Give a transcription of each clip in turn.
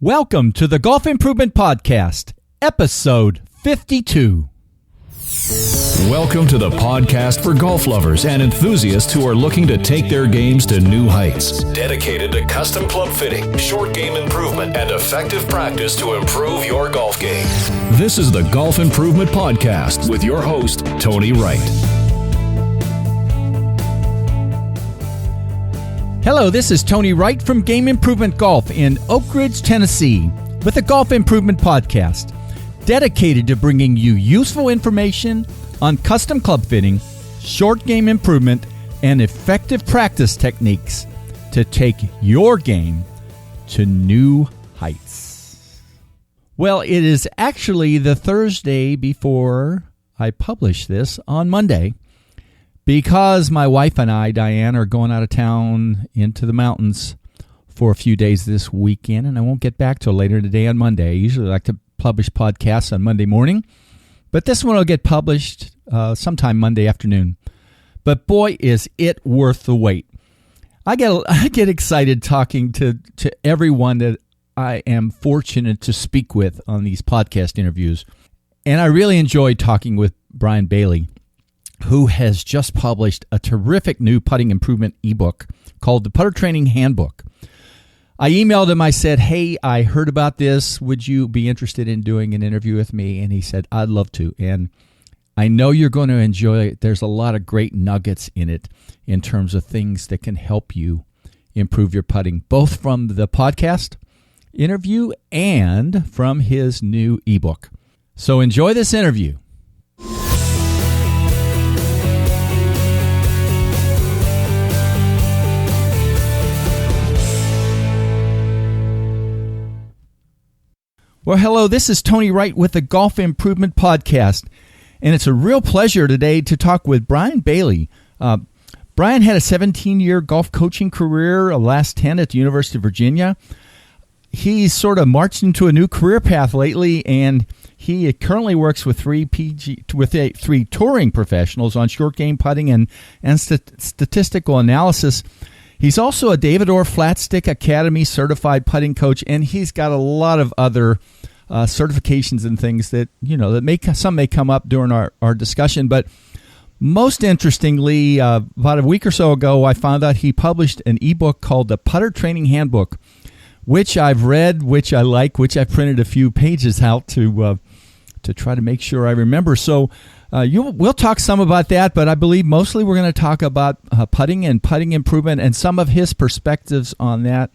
Welcome to the Golf Improvement Podcast, episode 52. Welcome to the podcast for golf lovers and enthusiasts who are looking to take their games to new heights. Dedicated to custom club fitting, short game improvement, and effective practice to improve your golf game. This is the Golf Improvement Podcast with your host, Tony Wright. Hello, this is Tony Wright from Game Improvement Golf in Oak Ridge, Tennessee, with the Golf Improvement Podcast, dedicated to bringing you useful information on custom club fitting, short game improvement, and effective practice techniques to take your game to new heights. Well, it is actually the Thursday before I publish this on Monday, because my wife and I, Diane, are going out of town into the mountains for a few days this weekend, and I won't get back till later today on Monday. I usually like to publish podcasts on Monday morning, but this one will get published sometime Monday afternoon. But boy, is it worth the wait. I get excited talking to everyone that I am fortunate to speak with on these podcast interviews, and I really enjoyed talking with Baille, who has just published a terrific new putting improvement ebook called the Putter Training Handbook. I emailed him. I said, hey, I heard about this. Would you be interested in doing an interview with me? And he said, I'd love to. And I know you're going to enjoy it. There's a lot of great nuggets in it in terms of things that can help you improve your putting, both from the podcast interview and from his new ebook. So enjoy this interview. Well, hello, this is Tony Wright with the Golf Improvement Podcast, and it's a real pleasure today to talk with Baille. Brian had a 17-year golf coaching career, a last 10 at the University of Virginia. He's sort of marched into a new career path lately, and he currently works with three touring professionals on short game putting and statistical analysis. He's also a David Orr Flat Stick Academy certified putting coach, and he's got a lot of other certifications and things that some may come up during our discussion. But most interestingly, about a week or so ago, I found out he published an ebook called the Putter Training Handbook, which I've read, which I like, which I've printed a few pages out to try to make sure I remember. So we'll talk some about that, but I believe mostly we're going to talk about putting and putting improvement and some of his perspectives on that,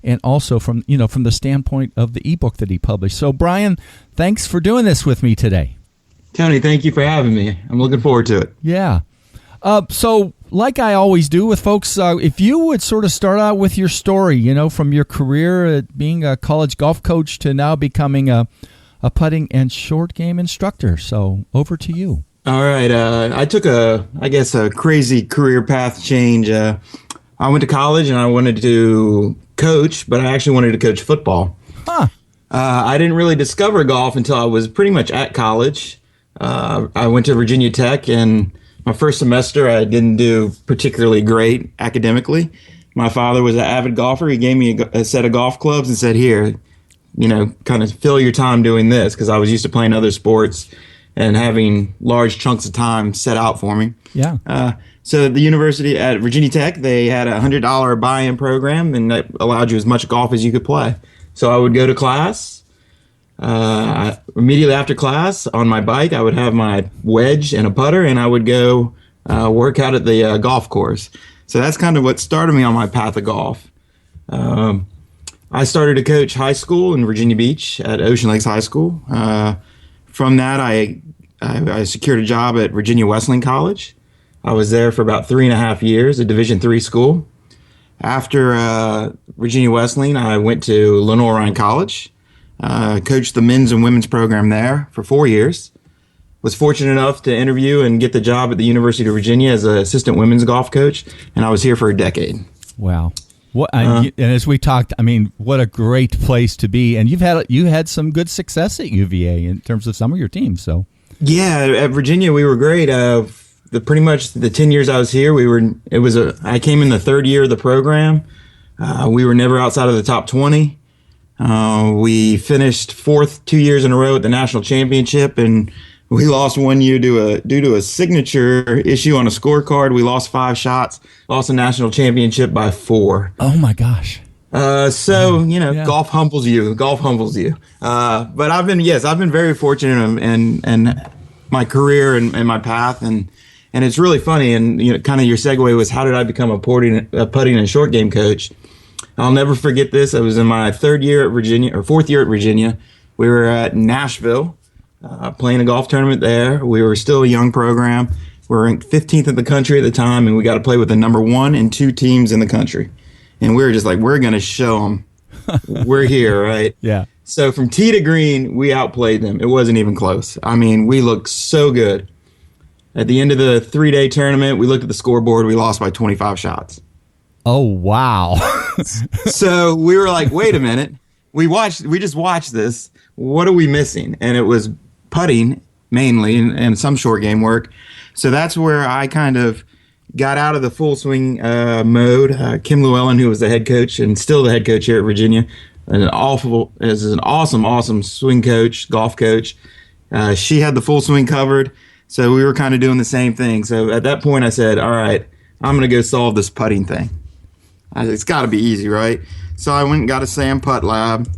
and also from the standpoint of the ebook that he published. So, Brian, thanks for doing this with me today. Tony, thank you for having me. I'm looking forward to it. Yeah. So, like I always do with folks, if you would sort of start out with your story, from your career at being a college golf coach to now becoming a putting and short game instructor. So over to you. All right. I took a crazy career path change. I went to college and I wanted to coach, but I actually wanted to coach football. Huh. I didn't really discover golf until I was pretty much at college. I went to Virginia Tech, and my first semester I didn't do particularly great academically. My father was an avid golfer. He gave me a set of golf clubs and said, here, kind of fill your time doing this, because I was used to playing other sports and having large chunks of time set out for me. Yeah. So the university at Virginia Tech, they had a $100 buy-in program, and that allowed you as much golf as you could play. So I would go to class. Immediately after class, on my bike, I would have my wedge and a putter, and I would go work out at the golf course. So that's kind of what started me on my path of golf. I started to coach high school in Virginia Beach at Ocean Lakes High School. From that, I secured a job at Virginia Wesleyan College. I was there for about 3.5 years, a Division III school. After Virginia Wesleyan, I went to Lenoir-Rhyne College, coached the men's and women's program there for 4 years. Was fortunate enough to interview and get the job at the University of Virginia as an assistant women's golf coach, and I was here for a decade. Wow. And as we talked, what a great place to be. And you had some good success at UVA in terms of some of your teams. So yeah, at Virginia we were great. Pretty much the 10 years I was here, I came in the third year of the program. We were never outside of the top 20. We finished fourth 2 years in a row at the national championship, and we lost 1 year due to a signature issue on a scorecard. We lost 5 shots, lost a national championship by 4. Oh my gosh. Golf humbles you. Golf humbles you. But I've been very fortunate in my career and my path, and it's really funny. And kind of your segue was, how did I become a putting and short game coach? I'll never forget this. I was in my 4th year at Virginia. We were at Nashville, playing a golf tournament there. We were still a young program. We were ranked 15th in the country at the time, and we got to play with the number 1 and 2 teams in the country. And we were just like, we're going to show them we're here, right? Yeah. So from tee to green, we outplayed them. It wasn't even close. I mean, we looked so good. At the end of the 3-day tournament, we looked at the scoreboard. We lost by 25 shots. Oh, wow. So we were like, wait a minute. We just watched this. What are we missing? And it was putting mainly and some short game work. So that's where I kind of got out of the full swing mode. Kim Llewellyn, who was the head coach and still the head coach here at Virginia, is an awesome swing coach, golf coach. She had the full swing covered, so we were kind of doing the same thing. So at that point, I said, "All right, I'm going to go solve this putting thing. It's got to be easy, right?" So I went and got a Sam Putt Lab.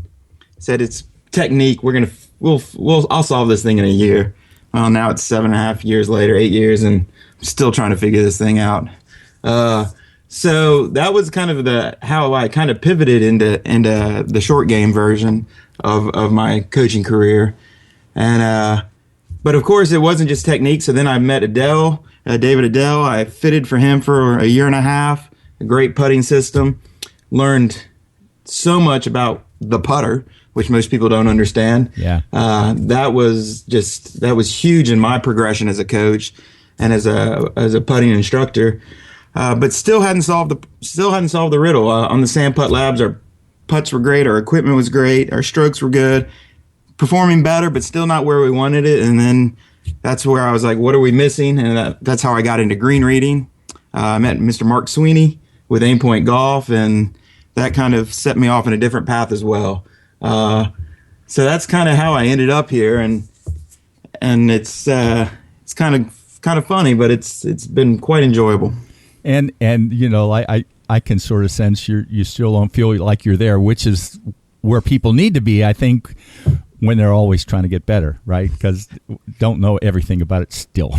Said it's technique. I'll solve this thing in a year. Well, now it's 7.5 years later, 8 years, and still trying to figure this thing out. So that was kind of how I kind of pivoted into the short game version of my coaching career. And but of course it wasn't just technique. So then I met David Adele. I fitted for him for a year and a half. A great putting system. Learned so much about the putter, which most people don't understand. Yeah. That was huge in my progression as a coach and as a putting instructor, but still hadn't solved the riddle. On the Sam Putt Labs, our putts were great, our equipment was great, our strokes were good, performing better, but still not where we wanted it. And then that's where I was like, what are we missing? And that's how I got into green reading. I met Mr. Mark Sweeney with Aim Point Golf, and that kind of set me off in a different path as well. So that's kind of how I ended up here, and it's kind of funny, but it's been quite enjoyable. And I can sort of sense you still don't feel like you're there, which is where people need to be, I think, when they're always trying to get better, right? Because don't know everything about it still.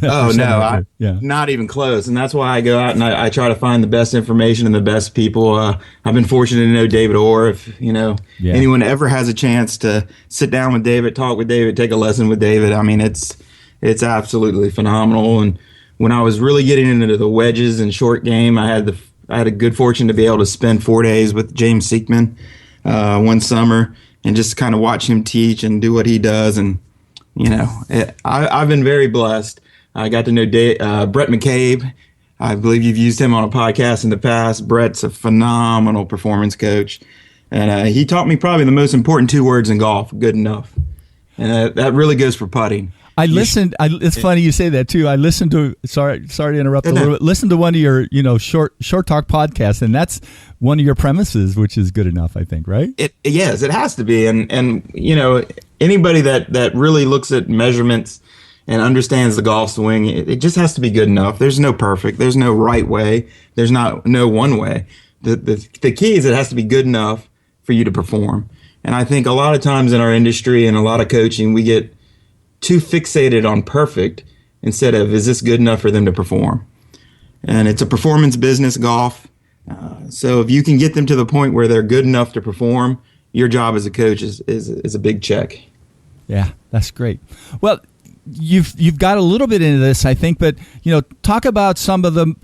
Oh, no, not even close. And that's why I go out and I try to find the best information and the best people. I've been fortunate to know David Orr. If anyone ever has a chance to sit down with David, talk with David, take a lesson with David, I mean, it's absolutely phenomenal. And when I was really getting into the wedges and short game, I had a good fortune to be able to spend 4 days with James Siekman one summer and just kind of watch him teach and do what he does. And, I've been very blessed. I got to know Brett McCabe. I believe you've used him on a podcast in the past. Brett's a phenomenal performance coach. And he taught me probably the most important 2 words in golf, good enough. And that really goes for putting. I listened. It's funny you say that too. I listened to. Sorry to interrupt a little bit. Listen to one of your, short talk podcasts, and that's one of your premises, which is good enough, I think, right? Yes, it has to be. And anybody that really looks at measurements and understands the golf swing, it just has to be good enough. There's no perfect. There's no right way. There's no one way. The key is it has to be good enough for you to perform. And I think a lot of times in our industry and a lot of coaching, we get too fixated on perfect instead of, is this good enough for them to perform? And it's a performance business, golf. So if you can get them to the point where they're good enough to perform, your job as a coach is a big check. Yeah, that's great. Well, you've got a little bit into this, I think, but talk about some of the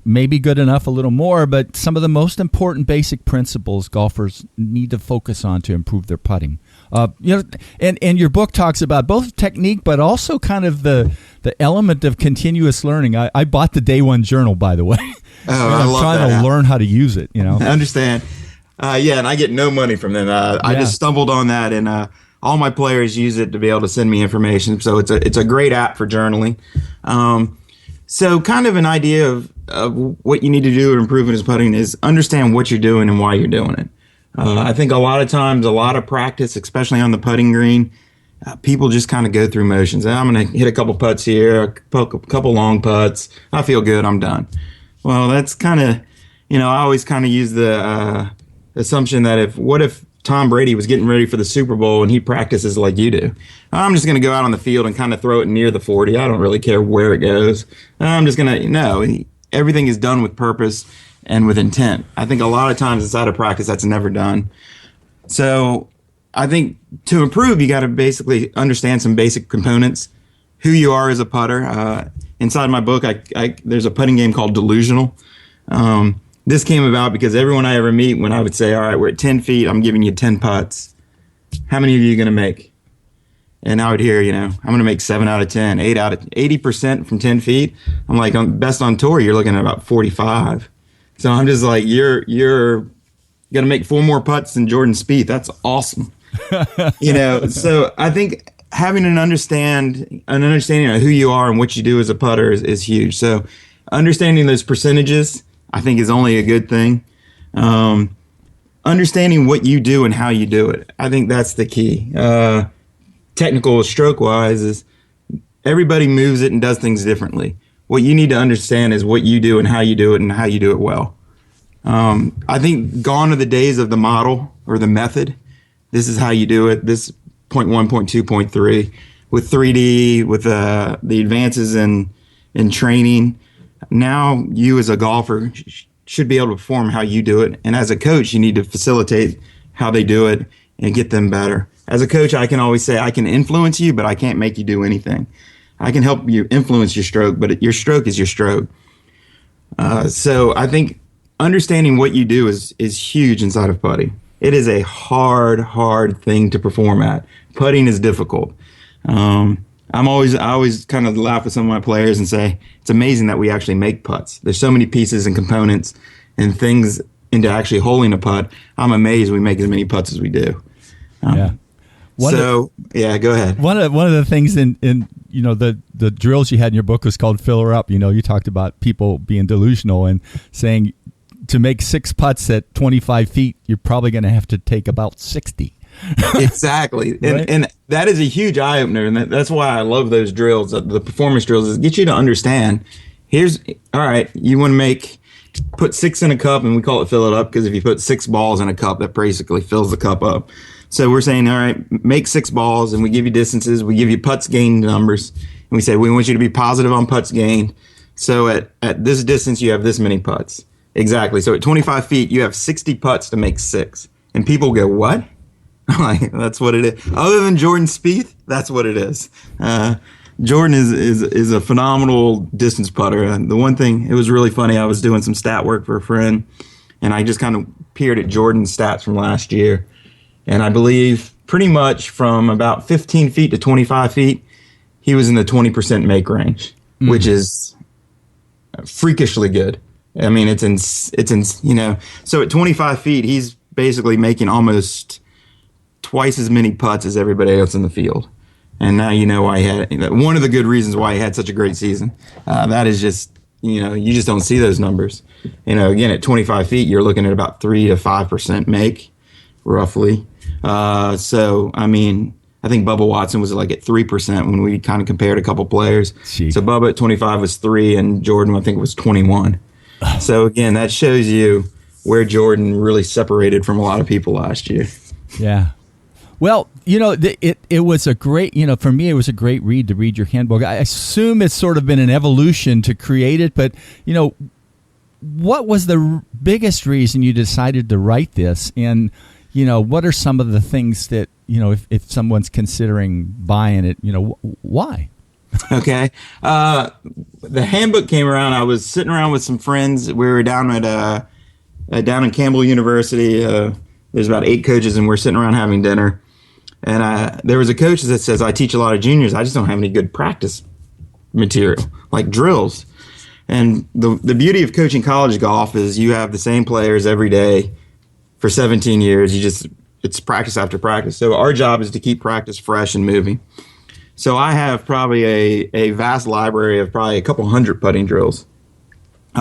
maybe good enough a little more, but some of the most important basic principles golfers need to focus on to improve their putting. And your book talks about both technique, but also kind of the element of continuous learning. I bought the Day One Journal, by the way. Oh, I love that. I'm trying to learn how to use it. I understand. And I get no money from them. I just stumbled on that, and all my players use it to be able to send me information. So it's a great app for journaling. So kind of an idea of what you need to do to improve his putting is understand what you're doing and why you're doing it. I think a lot of times, a lot of practice, especially on the putting green, people just kind of go through motions. And I'm going to hit a couple putts here, a couple long putts. I feel good. I'm done. Well, that's kind of, I always kind of use the assumption that what if Tom Brady was getting ready for the Super Bowl and he practices like you do? I'm just going to go out on the field and kind of throw it near the 40. I don't really care where it goes. I'm just going to, no, everything is done with purpose and with intent. I think a lot of times inside of practice, that's never done. So I think to improve, you got to basically understand some basic components, who you are as a putter. Inside my book, there's a putting game called Delusional. This came about because everyone I ever meet, when I would say, all right, we're at 10 feet, I'm giving you 10 putts. How many of you are going to make? And I would hear, I'm going to make 7 out of 10, 8 out of 80% from 10 feet. I'm like, best on tour, you're looking at about 45. So I'm just like, you're going to make 4 more putts than Jordan Spieth. That's awesome. So I think having an understanding of who you are and what you do as a putter is huge. So understanding those percentages, I think, is only a good thing. Understanding what you do and how you do it, I think that's the key. Technical stroke wise is everybody moves it and does things differently. What you need to understand is what you do and how you do it well. I think gone are the days of the model or the method. This is how you do it. This point 1, point 2, point 3 with 3D, with the advances in training. Now you as a golfer should be able to perform how you do it. And as a coach, you need to facilitate how they do it and get them better. As a coach, I can always say I can influence you, but I can't make you do anything. I can help you influence your stroke, but your stroke is your stroke. So I think understanding what you do is huge inside of putting. It is a hard thing to perform at. Putting is difficult. I always kind of laugh with some of my players and say, it's amazing that we actually make putts. There's so many pieces and components and things into actually holding a putt. I'm amazed we make as many putts as we do. Yeah. Go ahead. One of the things in the drills you had in your book was called Fill Her Up. You talked about people being delusional and saying to make 6 putts at 25 feet, you're probably going to have to take about 60. Exactly. Right? And that is a huge eye opener. And that's why I love those drills, the performance drills, is get you to understand. All right, you want to put 6 in a cup, and we call it fill it up because if you put 6 balls in a cup, that basically fills the cup up. So we're saying, all right, make 6 balls, and we give you distances. We give you putts gained numbers. And we say, we want you to be positive on putts gained. So at this distance, you have this many putts. Exactly. So at 25 feet, you have 60 putts to make 6. And people go, what? I'm like, that's what it is. Other than Jordan Spieth, that's what it is. Jordan is a phenomenal distance putter. And the one thing, it was really funny, I was doing some stat work for a friend, and I just kind of peered at Jordan's stats from last year. And I believe pretty much from about 15 feet to 25 feet, he was in the 20% make range, which is freakishly good. I mean, so at 25 feet, he's basically making almost twice as many putts as everybody else in the field. And now you know why he had one of the good reasons why he had such a great season. That is just, you just don't see those numbers. Again, at 25 feet, you're looking at about 3 to 5% make, roughly. So, I mean, I think Bubba Watson was like at 3% when we kind of compared a couple players. Gee. So Bubba at 25 was 3, and Jordan, I think, was 21. So, again, that shows you where Jordan really separated from a lot of people last year. Yeah. Well, it was a great, for me, it was a great read to read your handbook. I assume it's sort of been an evolution to create it, but, what was the biggest reason you decided to write this? And, what are some of the things that, if someone's considering buying it, why? Okay. The handbook came around. I was sitting around with some friends. We were down down in Campbell University. There's about 8 coaches, and we're sitting around having dinner. And there was a coach that says, I teach a lot of juniors. I just don't have any good practice material, like drills. And the beauty of coaching college golf is you have the same players every day for 17 years. It's practice after practice. So our job is to keep practice fresh and moving. So I have probably a vast library of probably a couple hundred putting drills.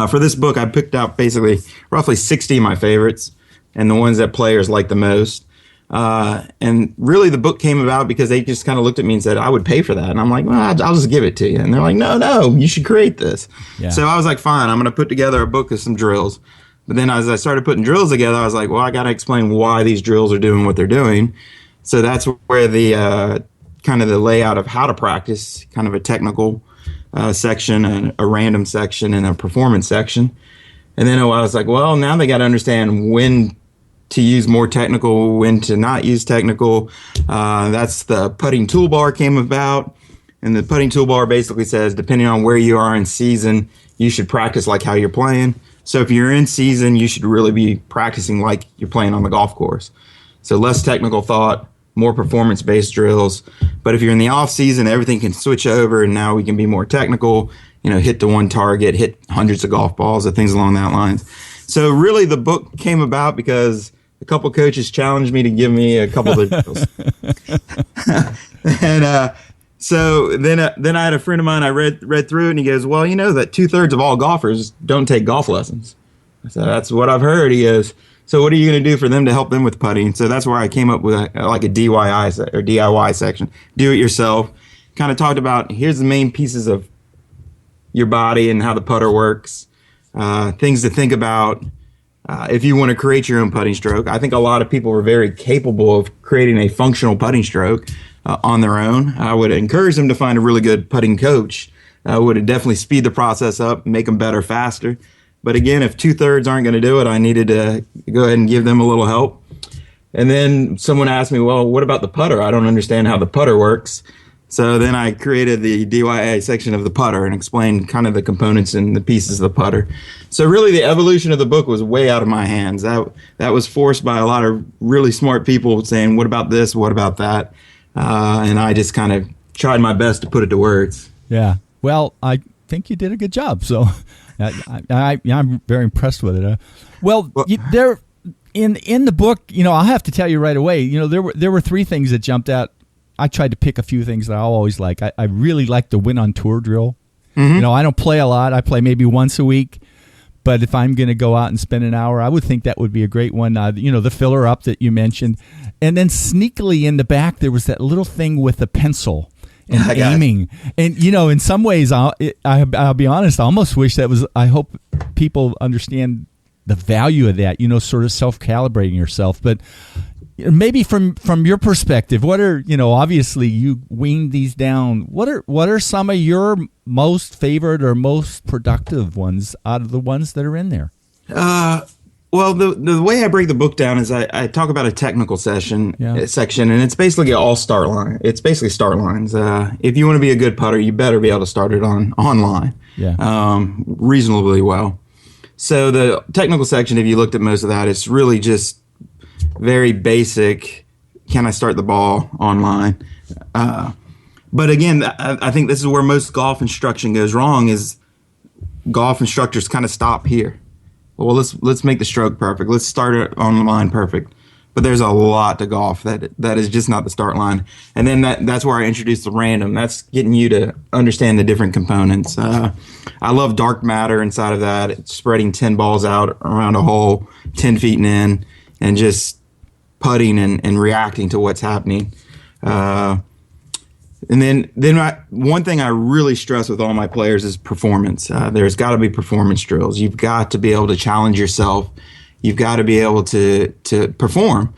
For this book, I picked out basically roughly 60 of my favorites, and the ones that players like the most. And really the book came about because they just kind of looked at me and said, I would pay for that. And I'm like, well, I'll just give it to you. And they're like, no, you should create this. Yeah. So I was like, fine, I'm going to put together a book of some drills. But then as I started putting drills together, I was like, well, I got to explain why these drills are doing what they're doing. So that's where the kind of the layout of how to practice, kind of a technical section, a random section, and a performance section. And then I was like, well, now they got to understand when to use more technical, when to not use technical. That's the putting toolbar came about. And the putting toolbar basically says, depending on where you are in season, you should practice like how you're playing. So if you're in season, you should really be practicing like you're playing on the golf course. So less technical thought, more performance-based drills. But if you're in the off season, everything can switch over, and now we can be more technical, hit the one target, hit hundreds of golf balls, or things along that lines. So really the book came about because a couple coaches challenged me to give me a couple of the drills. And so then I had a friend of mine, I read through it, and he goes, well, that 2/3 of all golfers don't take golf lessons. So that's what I've heard. He goes, so what are you going to do for them to help them with putting? So that's where I came up with a DIY section, do it yourself. Kind of talked about, here's the main pieces of your body and how the putter works, things to think about if you want to create your own putting stroke. I think a lot of people are very capable of creating a functional putting stroke on their own. I would encourage them to find a really good putting coach. Would definitely speed the process up, make them better, faster. But again, if 2/3 aren't going to do it, I needed to go ahead and give them a little help. And then someone asked me, well, what about the putter? I don't understand how the putter works. So then I created the DIY section of the putter and explained kind of the components and the pieces of the putter. So really the evolution of the book was way out of my hands. That was forced by a lot of really smart people saying, what about this? What about that? And I just kind of tried my best to put it to words. Yeah. Well, I think you did a good job. So I'm very impressed with it. There in the book, I'll have to tell you right away, there were three things that jumped out. I tried to pick a few things that I always like. I really like the win on tour drill. Mm-hmm. I don't play a lot. I play maybe once a week. But if I'm going to go out and spend an hour, I would think that would be a great one. The filler up that you mentioned. And then sneakily in the back, there was that little thing with the pencil and aiming. And, in some ways, I'll be honest, I almost wish that was, I hope people understand the value of that, sort of self-calibrating yourself. But maybe from your perspective, what are, obviously you weaned these down. What are some of your most favorite or most productive ones out of the ones that are in there? Well, the way I break the book down is I talk about a technical section, and it's basically all start line. It's basically start lines. If you want to be a good putter, you better be able to start it online reasonably well. So the technical section, if you looked at most of that, it's really just very basic. Can I start the ball online? But again, I think this is where most golf instruction goes wrong. Is golf instructors kind of stop here. Well, let's make the stroke perfect. Let's start it on the line perfect. But there's a lot to golf that is just not the start line. And then that's where I introduce the random. That's getting you to understand the different components. I love dark matter inside of that. It's spreading 10 balls out around a hole, 10 feet in, and just putting and reacting to what's happening. And then one thing I really stress with all my players is performance. There's got to be performance drills. You've got to be able to challenge yourself. You've got to be able to perform.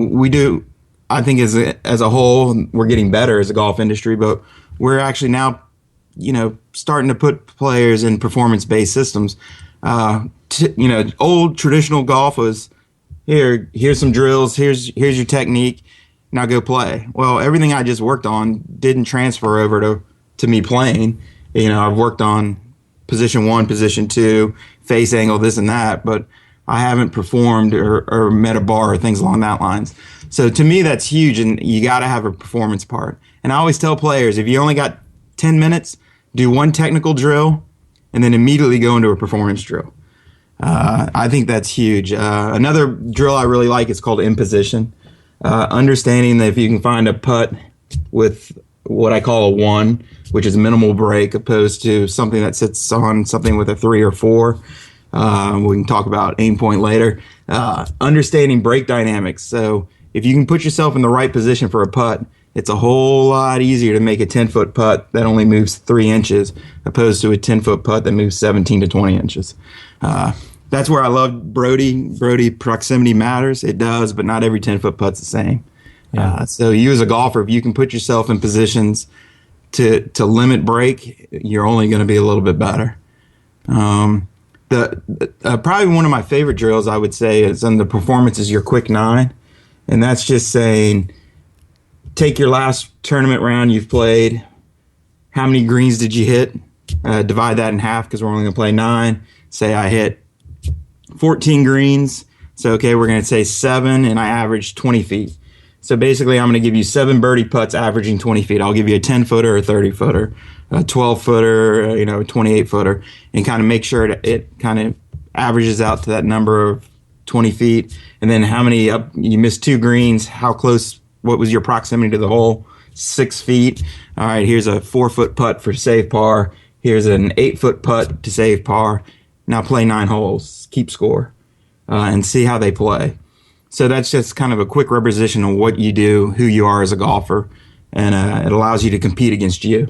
We do, I think, as a whole, we're getting better as a golf industry, but we're actually now, starting to put players in performance-based systems. Old traditional golf was, here's some drills, here's your technique. Now go play. Well, everything I just worked on didn't transfer over to me playing. I've worked on position 1, position 2, face angle, this and that, but I haven't performed or met a bar or things along that lines. So to me, that's huge, and you got to have a performance part. And I always tell players, if you only got 10 minutes, do one technical drill and then immediately go into a performance drill. I think that's huge. Another drill I really like is called in position. Understanding that if you can find a putt with what I call a 1, which is minimal break, opposed to something that sits on something with a 3 or 4, We can talk about aim point later. Understanding break dynamics. So if you can put yourself in the right position for a putt, it's a whole lot easier to make a 10-foot putt that only moves 3 inches opposed to a 10-foot putt that moves 17 to 20 inches. That's where I love Brody. Brody, proximity matters. It does, but not every 10-foot putt's the same. Yeah. So you as a golfer, if you can put yourself in positions to limit break, you're only going to be a little bit better. Probably one of my favorite drills, I would say, is on the performance is your quick 9. And that's just saying, take your last tournament round you've played. How many greens did you hit? Divide that in half because we're only going to play 9. Say I hit 14 greens. So, okay, we're going to say 7, and I averaged 20 feet. So basically, I'm going to give you 7 birdie putts averaging 20 feet. I'll give you a 10-footer, a 30-footer, a 12-footer, a 28-footer, and kind of make sure it kind of averages out to that number of 20 feet. And then how many you missed 2 greens, how close, what was your proximity to the hole? 6 feet. All right, here's a 4-foot putt for save par. Here's an 8-foot putt to save par. Now play 9 holes, keep score, and see how they play. So that's just kind of a quick representation of what you do, who you are as a golfer, and it allows you to compete against you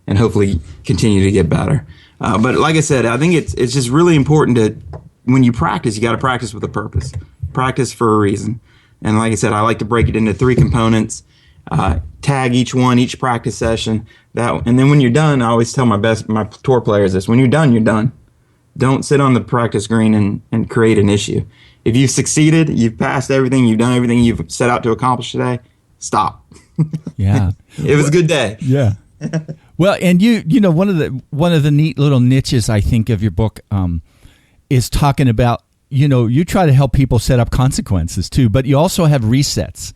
and hopefully continue to get better. But like I said, I think it's just really important to, when you practice, you got to practice with a purpose. Practice for a reason. And like I said, I like to break it into 3 components, tag each practice session. And then when you're done, I always tell my tour players this: when you're done, you're done. Don't sit on the practice green and create an issue. If you've succeeded, you've passed everything, you've done everything you've set out to accomplish today, stop. Yeah. It was a good day. Yeah. Well, and you know, one of the neat little niches I think of your book is talking about, you know, you try to help people set up consequences too, but you also have resets.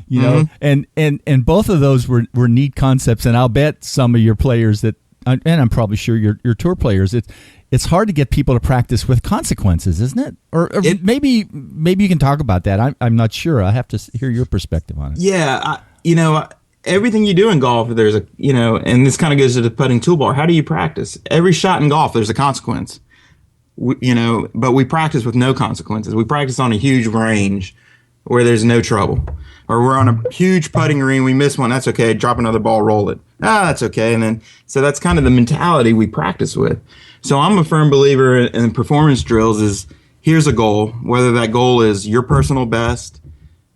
You know, and both of those were neat concepts, and I'll bet some of your players that, and I'm probably sure your tour players, it's hard to get people to practice with consequences, isn't it? Or maybe you can talk about that. I'm not sure. I have to hear your perspective on it. Yeah, everything you do in golf, there's and this kind of goes to the putting toolbar. How do you practice? Every shot in golf, there's a consequence. But we practice with no consequences. We practice on a huge range where there's no trouble. Or we're on a huge putting green, we miss one, that's okay, drop another ball, roll it. That's okay. And then, so that's kind of the mentality we practice with. So I'm a firm believer in performance drills is, here's a goal, whether that goal is your personal best,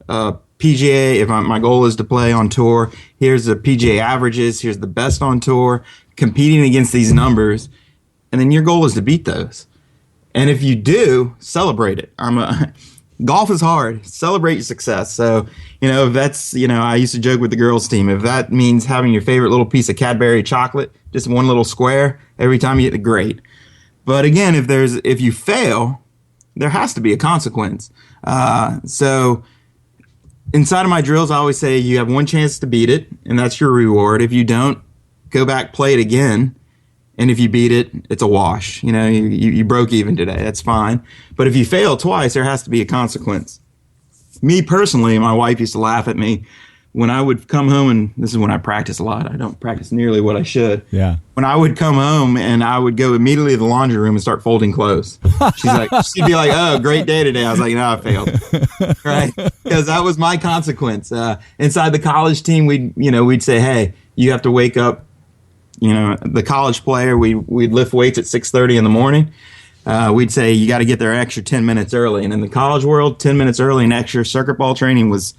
PGA, if my goal is to play on tour, here's the PGA averages, here's the best on tour, competing against these numbers, and then your goal is to beat those. And if you do, celebrate it. Golf is hard. Celebrate your success. So, if that's, I used to joke with the girls team, if that means having your favorite little piece of Cadbury chocolate, just one little square every time you hit it, great. But again, if you fail, there has to be a consequence. So inside of my drills, I always say you have one chance to beat it, and that's your reward. If you don't, go back, play it again. And if you beat it, it's a wash. You broke even today. That's fine. But if you fail twice, there has to be a consequence. Me personally, my wife used to laugh at me when I would come home, and this is when I practice a lot. I don't practice nearly what I should. Yeah. When I would come home and I would go immediately to the laundry room and start folding clothes. She'd be like, "Oh, great day today." I was like, "No, I failed." Right? Because that was my consequence. Inside the college team, we'd say, "Hey, you have to wake up." The college player, we'd lift weights at 6:30 in the morning. We'd say you got to get there extra 10 minutes early. And in the college world, 10 minutes early and extra circuit ball training was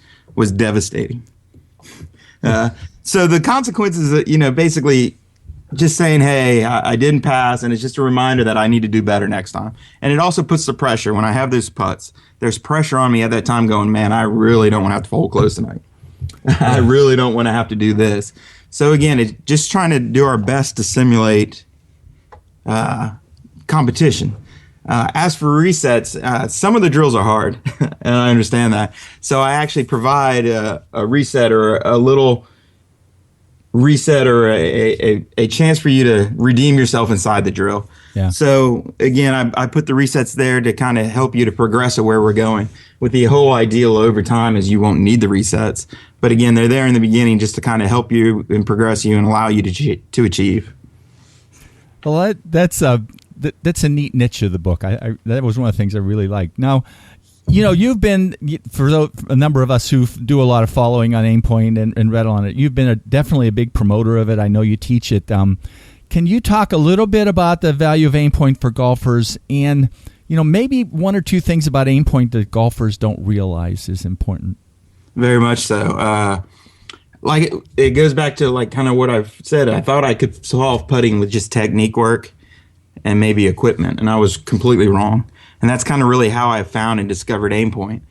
devastating. So the consequences, basically just saying, hey, I didn't pass, and it's just a reminder that I need to do better next time. And it also puts the pressure. When I have those putts, there's pressure on me at that time going, man, I really don't want to have to fold close tonight. I really don't want to have to do this. So again, it's just trying to do our best to simulate competition. As for resets, some of the drills are hard, and I understand that. So I actually provide a reset or a little reset or a chance for you to redeem yourself inside the drill. Yeah. So again, I put the resets there to kind of help you to progress to where we're going. With the whole ideal over time is you won't need the resets. But again, they're there in the beginning just to kind of help you and progress you and allow you to achieve. Well, that's that's a neat niche of the book. That was one of the things I really liked. Now, you've been, for a number of us who do a lot of following on Aimpoint and read on it, you've been definitely a big promoter of it. I know you teach it. Can you talk a little bit about the value of Aimpoint for golfers, and maybe one or two things about Aimpoint that golfers don't realize is important? Very much so. It goes back to kind of what I've said. I thought I could solve putting with just technique work and maybe equipment, and I was completely wrong. And that's kind of really how I found and discovered Aimpoint.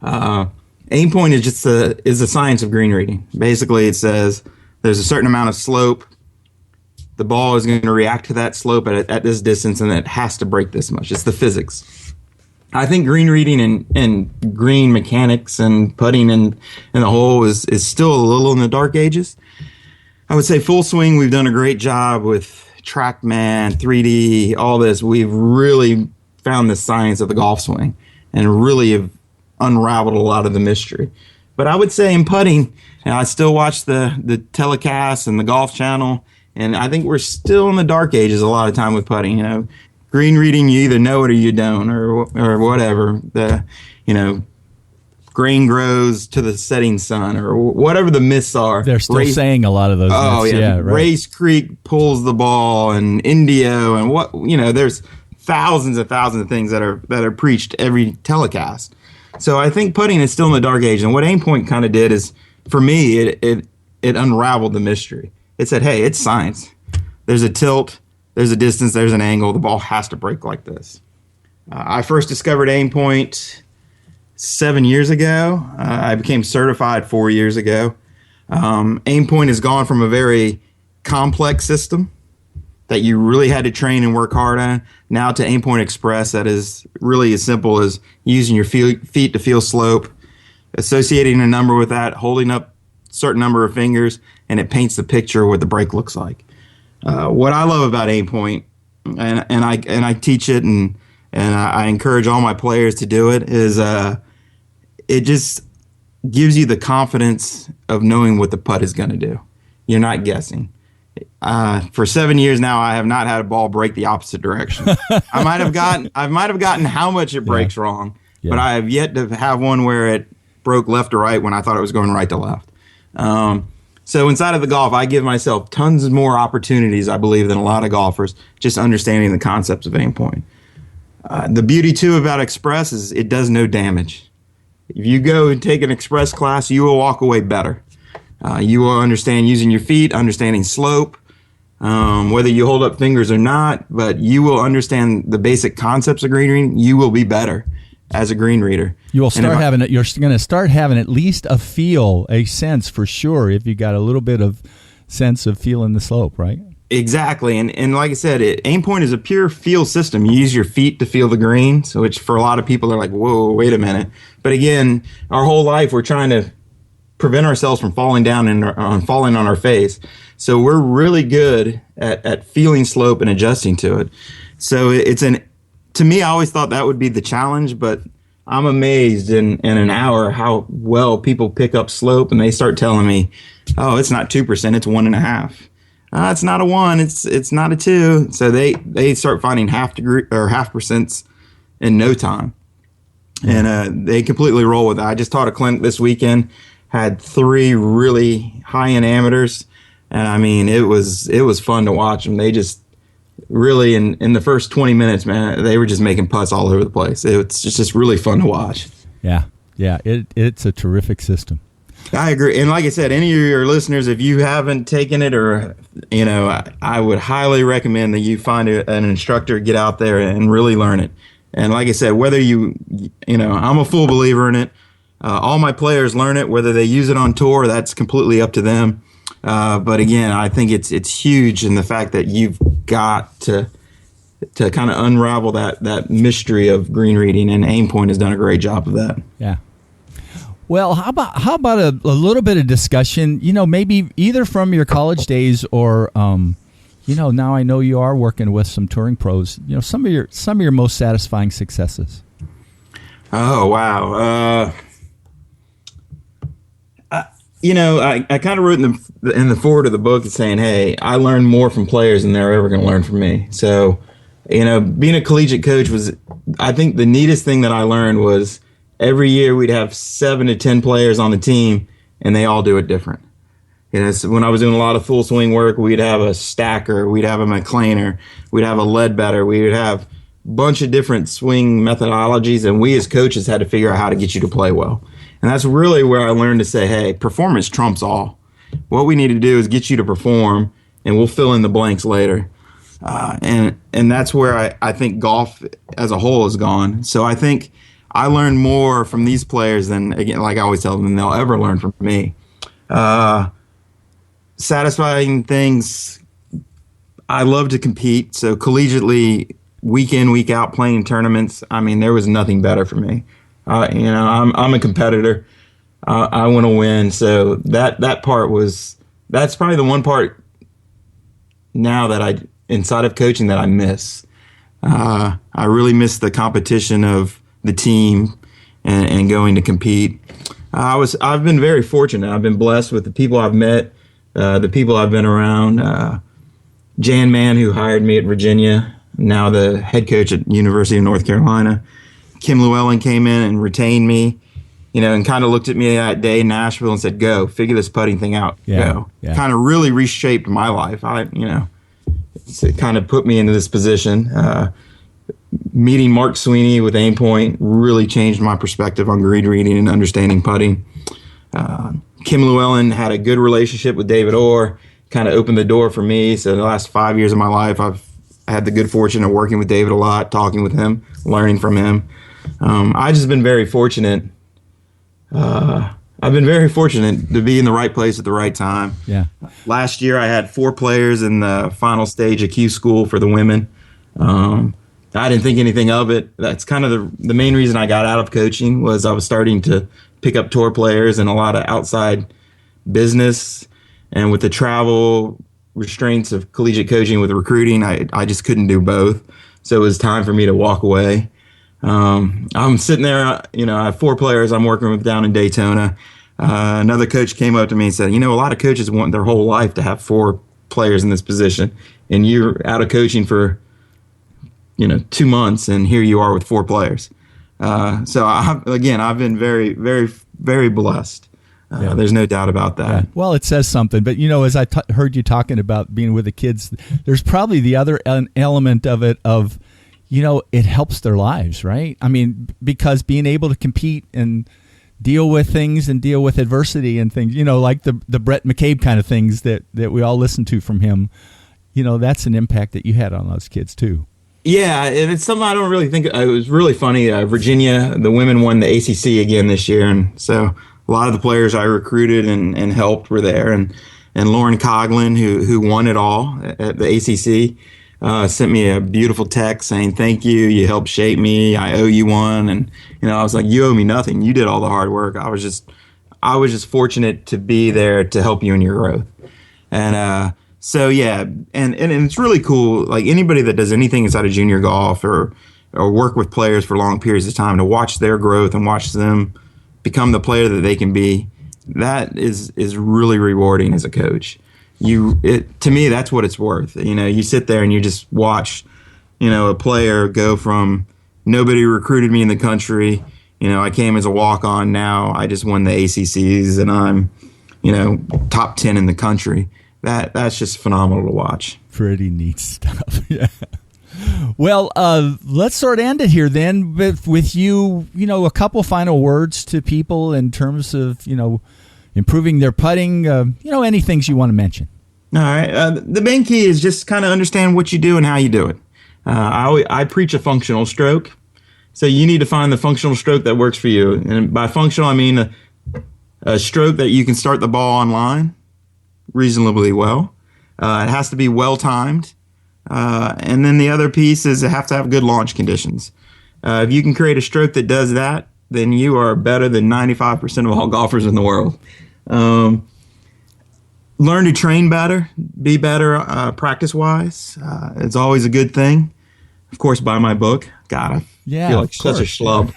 Aimpoint is just a science of green reading. Basically, it says there's a certain amount of slope. The ball is going to react to that slope at this distance, and it has to break this much. It's the physics. I think green reading and green mechanics and putting in the hole is still a little in the dark ages. I would say full swing, we've done a great job with TrackMan, 3D, all this. We've really found the science of the golf swing and really have unraveled a lot of the mystery. But I would say in putting, and I still watch the telecasts and the Golf Channel, and I think we're still in the dark ages a lot of time with putting. Green reading, you either know it or you don't, or whatever. Grain grows to the setting sun, or whatever the myths are. They're still saying a lot of those myths. Oh, yeah. Right. Race Creek pulls the ball, and Indio, and there's thousands and thousands of things that are preached every telecast. So I think putting is still in the dark age. And what Aimpoint kind of did is, for me, it unraveled the mystery. It said, hey, it's science. There's a tilt, there's a distance, there's an angle. The ball has to break like this. I first discovered Aimpoint 7 years ago. I became certified 4 years ago. Aimpoint has gone from a very complex system that you really had to train and work hard on, now to Aimpoint Express that is really as simple as using your feet to feel slope, associating a number with that, holding up a certain number of fingers, and it paints the picture of what the break looks like. What I love about Aimpoint, and I teach it, and I encourage all my players to do it, is it just gives you the confidence of knowing what the putt is going to do. You're not guessing. For 7 years now, I have not had a ball break the opposite direction. I might have gotten how much it breaks wrong, but I have yet to have one where it broke left to right when I thought it was going right to left. So inside of the golf, I give myself tons more opportunities, I believe, than a lot of golfers, just understanding the concepts of Aimpoint. The beauty, too, about Express is it does no damage. If you go and take an Express class, you will walk away better. You will understand using your feet, understanding slope, whether you hold up fingers or not, but you will understand the basic concepts of green reading. You will be better as a green reader. You will start having it. You're going to start having at least a sense for sure, if you got a little bit of sense of feeling the slope, right? Exactly. And like I said, Aimpoint is a pure feel system. You use your feet to feel the green, so which for a lot of people are like, whoa, wait a minute. But again, our whole life we're trying to prevent ourselves from falling down and falling on our face. So we're really good at feeling slope and adjusting to it. So to me, I always thought that would be the challenge, but I'm amazed in an hour how well people pick up slope, and they start telling me, oh, it's not 2%, it's 1.5. It's not a 1, it's not a 2. So they start finding half percents in no time. And they completely roll with it. I just taught a clinic this weekend, had 3 really high-end amateurs, and I mean, it was fun to watch them. They just really, in the first 20 minutes, man, they were just making putts all over the place. It's just really fun to watch. Yeah, it's a terrific system. I agree. And like I said, any of your listeners, if you haven't taken it, or, I would highly recommend that you find an instructor, get out there and really learn it. And like I said, whether I'm a full believer in it. All my players learn it, whether they use it on tour, that's completely up to them. But again, I think it's huge in the fact that you've got to kind of unravel that mystery of green reading, and Aimpoint has done a great job of that. Yeah. Well, how about a little bit of discussion? Maybe either from your college days or now I know you are working with some touring pros. Some of your most satisfying successes. Oh wow. I kind of wrote in the foreword of the book saying, hey, I learned more from players than they're ever going to learn from me. So Being a collegiate coach I think the neatest thing that I learned was every year we'd have 7 to 10 players on the team, and they all do it different. So when I was doing a lot of full swing work, we'd have a stacker, we'd have a McLeaner, we'd have a Ledbetter, we would have a bunch of different swing methodologies, and we as coaches had to figure out how to get you to play well. And that's really where I learned to say, hey, performance trumps all. What we need to do is get you to perform, and we'll fill in the blanks later. And that's where I think golf as a whole has gone. So I think I learned more from these players than, again, like I always tell them, they'll ever learn from me. Satisfying things, I love to compete. So collegiately, week in, week out, playing tournaments, I mean, there was nothing better for me. I'm a competitor. I want to win. So that's probably the one part now that inside of coaching that I miss. I really miss the competition of the team and going to compete. I've been very fortunate. I've been blessed with the people I've met, the people I've been around. Jan Mann, who hired me at Virginia, now the head coach at University of North Carolina. Kim Llewellyn came in and retained me, and kind of looked at me that day in Nashville and said, go, figure this putting thing out. Go. Yeah. Kind of really reshaped my life. It kind of put me into this position. Meeting Mark Sweeney with Aim Point really changed my perspective on green reading and understanding putting. Kim Llewellyn had a good relationship with David Orr, kind of opened the door for me. So the last 5 years of my life, I've had the good fortune of working with David a lot, talking with him, learning from him. I've just been very fortunate. I've been very fortunate to be in the right place at the right time. Yeah. Last year, I had 4 players in the final stage of Q School for the women. I didn't think anything of it. That's kind of the main reason I got out of coaching was I was starting to pick up tour players and a lot of outside business. And with the travel restraints of collegiate coaching with recruiting, I just couldn't do both. So it was time for me to walk away. I'm sitting there, I have 4 players I'm working with down in Daytona. Another coach came up to me and said, a lot of coaches want their whole life to have 4 players in this position, and you're out of coaching for, 2 months, and here you are with 4 players. So I've been very, very, very blessed. There's no doubt about that. Yeah. Well, it says something. But, as I heard you talking about being with the kids, there's probably the other element of it of, it helps their lives, right? I mean, because being able to compete and deal with things and deal with adversity and things, like the Brett McCabe kind of things that we all listen to from him, that's an impact that you had on those kids too. Yeah, and it's something I don't really think. It was really funny. Virginia, the women won the ACC again this year, and so a lot of the players I recruited and helped were there. And Lauren Coughlin, who won it all at the ACC, sent me a beautiful text saying, thank you. You helped shape me. I owe you one. And, I was like, you owe me nothing. You did all the hard work. I was just fortunate to be there to help you in your growth. And, so yeah, and it's really cool. Like anybody that does anything inside of junior golf or work with players for long periods of time, to watch their growth and watch them become the player that they can be, that is really rewarding as a coach. To me, that's what it's worth. You sit there and you just watch, a player go from nobody recruited me in the country. I came as a walk-on. Now I just won the ACCs and I'm, top 10 in the country. That's just phenomenal to watch. Pretty neat stuff. Yeah. Well, let's sort of end it here then with you, a couple final words to people in terms of, improving their putting, any things you want to mention. All right. The main key is just kind of understand what you do and how you do it. I preach a functional stroke. So you need to find the functional stroke that works for you. And by functional, I mean a stroke that you can start the ball on line reasonably well. It has to be well-timed. And then the other piece is it have to have good launch conditions. If you can create a stroke that does that, then you are better than 95% of all golfers in the world. Learn to train better, be better practice-wise. It's always a good thing. Of course, buy my book. God, Yeah, I feel like such a schlub.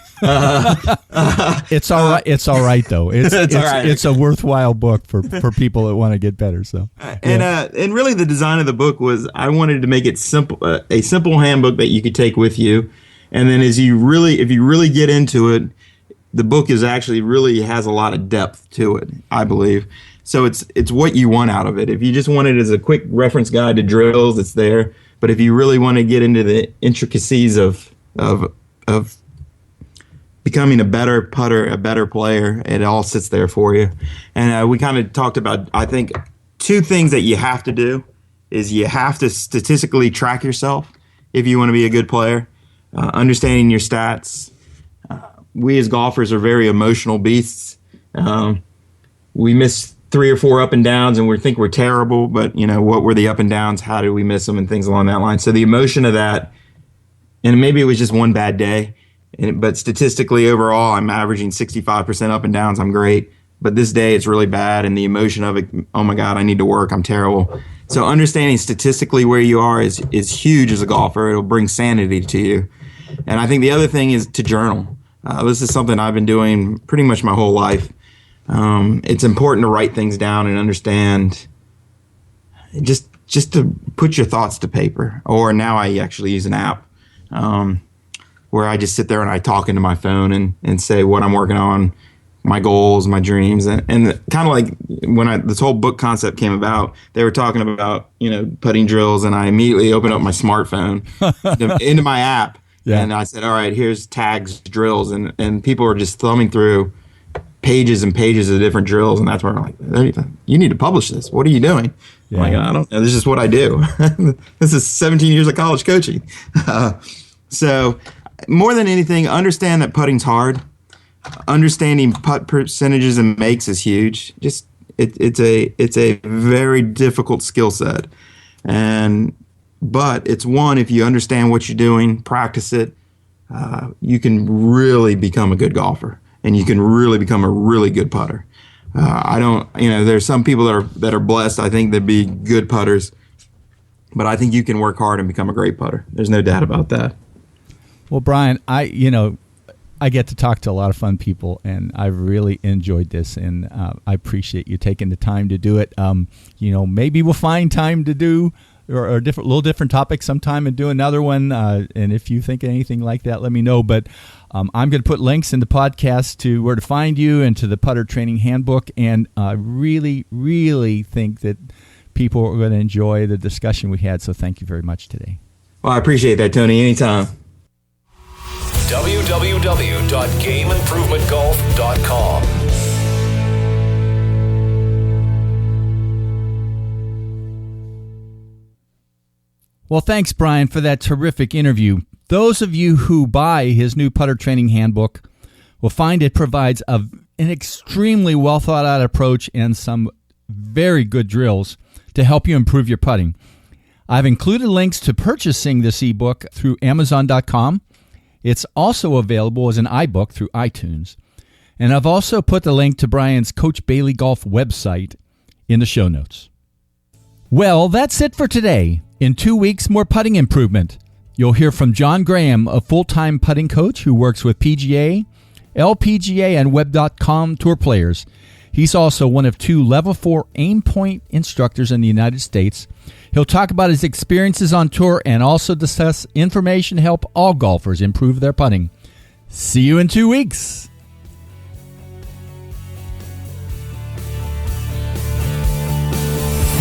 It's all right. It's all right though. It's all right. It's a worthwhile book for people that want to get better. So and really the design of the book was I wanted to make it simple, a simple handbook that you could take with you, and then if you really get into it, the book is actually really has a lot of depth to it, I believe. So it's what you want out of it. If you just want it as a quick reference guide to drills, it's there. But if you really want to get into the intricacies of becoming a better putter, a better player, it all sits there for you. And we kind of talked about, I think, two things that you have to do is you have to statistically track yourself if you want to be a good player, understanding your stats. We as golfers are very emotional beasts. We miss 3 or 4 up and downs and we think we're terrible, but what were the up and downs? How did we miss them? And things along that line. So the emotion of that, and maybe it was just one bad day, but statistically overall, I'm averaging 65% up and downs. I'm great. But this day it's really bad. And the emotion of it, oh my God, I need to work. I'm terrible. So understanding statistically where you are is huge as a golfer. It'll bring sanity to you. And I think the other thing is to journal. This is something I've been doing pretty much my whole life. It's important to write things down and understand just to put your thoughts to paper. Or now I actually use an app where I just sit there and I talk into my phone and say what I'm working on, my goals, my dreams. And kind of like when this whole book concept came about, they were talking about, putting drills, and I immediately opened up my smartphone into my app. Yeah. And I said, all right, here's tags, drills. And people are just thumbing through pages and pages of different drills. And that's where I'm like, you need to publish this. What are you doing? Yeah. I'm like, I don't know. This is what I do. This is 17 years of college coaching. So more than anything, understand that putting's hard. Understanding putt percentages and makes is huge. Just it's a very difficult skill set. But it's one, if you understand what you're doing, practice it, you can really become a good golfer, and you can really become a really good putter. There's some people that are blessed, I think, to be good putters, but I think you can work hard and become a great putter. There's no doubt about that. Well, Brian, I get to talk to a lot of fun people, and I really enjoyed this, and I appreciate you taking the time to do it. Maybe we'll find time to do or little different topics sometime and do another one. And if you think of anything like that, let me know. But I'm going to put links in the podcast to where to find you and to the Putter Training Handbook. And I really, really think that people are going to enjoy the discussion we had. So thank you very much today. Well, I appreciate that, Tony. Anytime. www.gameimprovementgolf.com. Well, thanks, Brian, for that terrific interview. Those of you who buy his new Putter Training Handbook will find it provides an extremely well thought out approach and some very good drills to help you improve your putting. I've included links to purchasing this ebook through Amazon.com. It's also available as an iBook through iTunes. And I've also put the link to Brian's Coach Baille Golf website in the show notes. Well, that's it for today. In 2 weeks, more putting improvement. You'll hear from John Graham, a full-time putting coach who works with PGA, LPGA, and Web.com tour players. He's also one of 2 Level 4 aim point instructors in the United States. He'll talk about his experiences on tour and also discuss information to help all golfers improve their putting. See you in 2 weeks.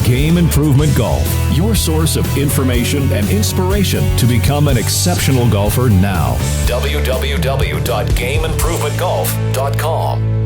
Game Improvement Golf, your source of information and inspiration to become an exceptional golfer now. www.gameimprovementgolf.com